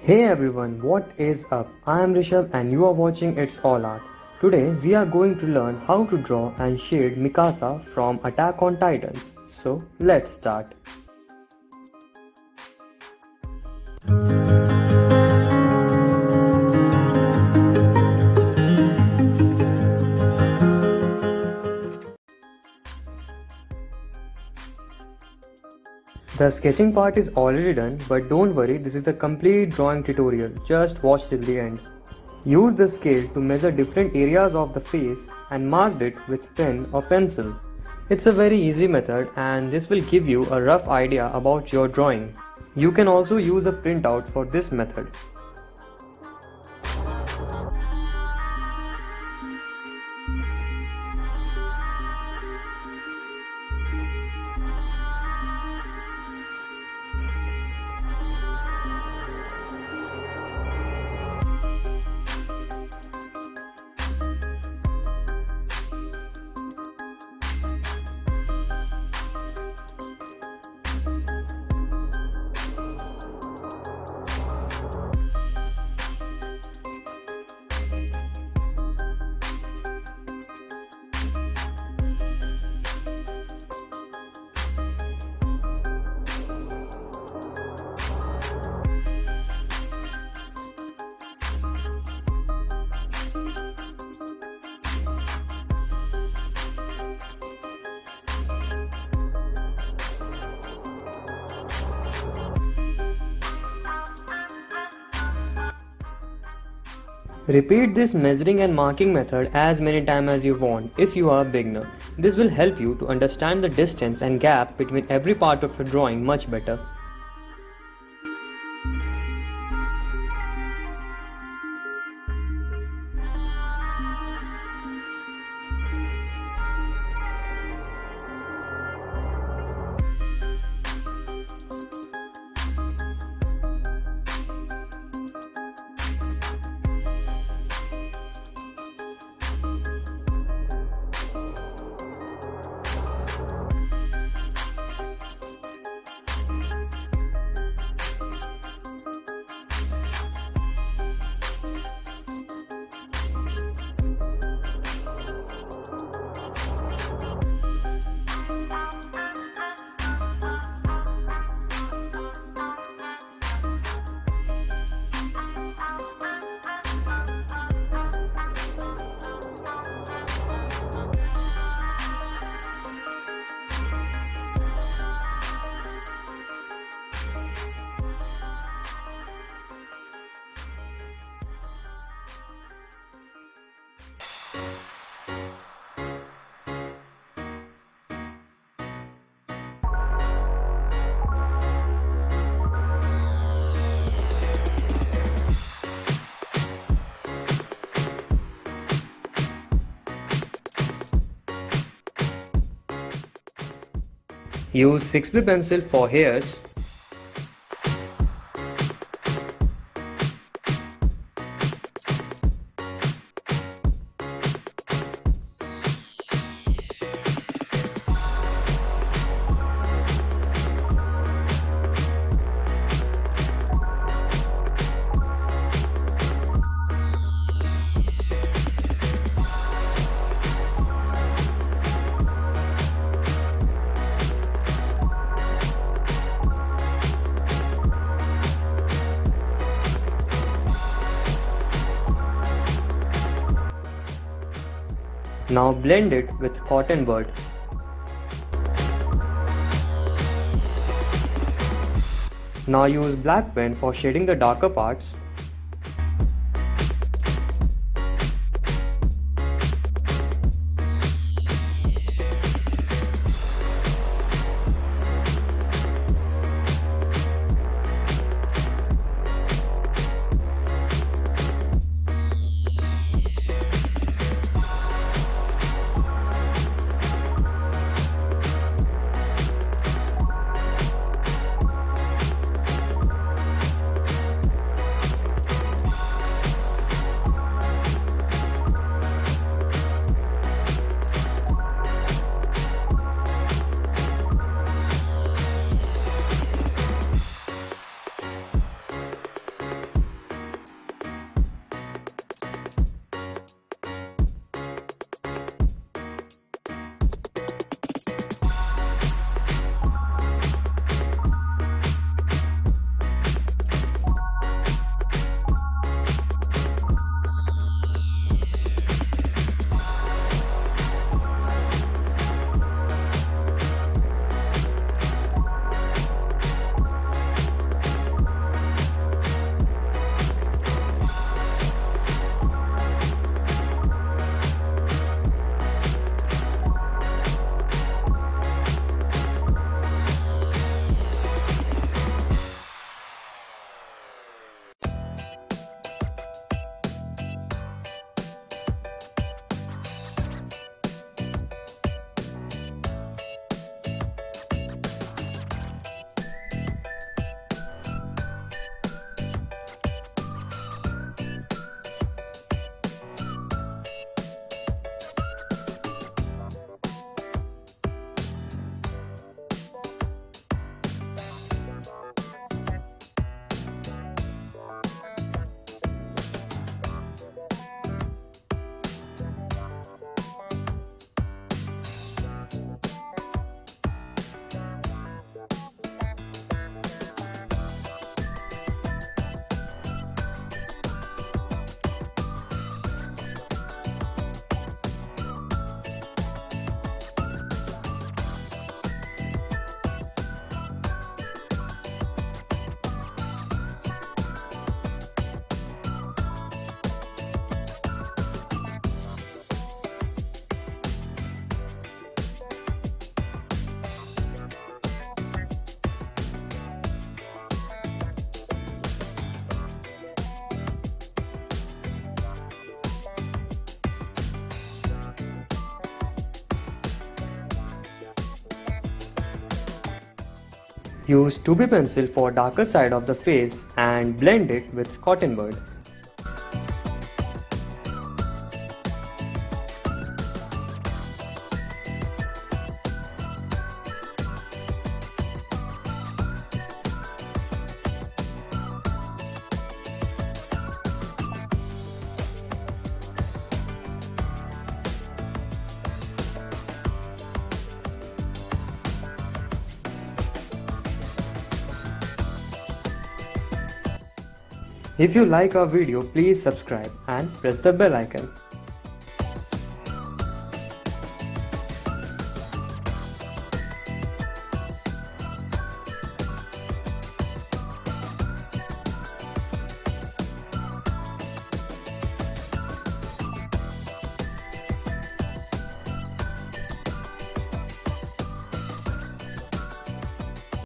Hey everyone, what is up? I am Rishabh and you are watching It's All Art. Today we are going to learn how to draw and shade Mikasa from Attack on Titans. So let's start. The sketching part is already done, but don't worry, this is a complete drawing tutorial. Just watch till the end. Use the scale to measure different areas of the face and mark it with pen or pencil. It's a very easy method and this will give you a rough idea about your drawing. You can also use a printout for this method. Repeat this measuring and marking method as many times as you want if you are a beginner. This will help you to understand the distance and gap between every part of your drawing much better. Use 6B pencil for hairs. Now blend it with cotton bud. Now use black pen for shading the darker parts. Use 2B pencil for darker side of the face and blend it with cotton bud. If you like our video, please subscribe and press the bell icon.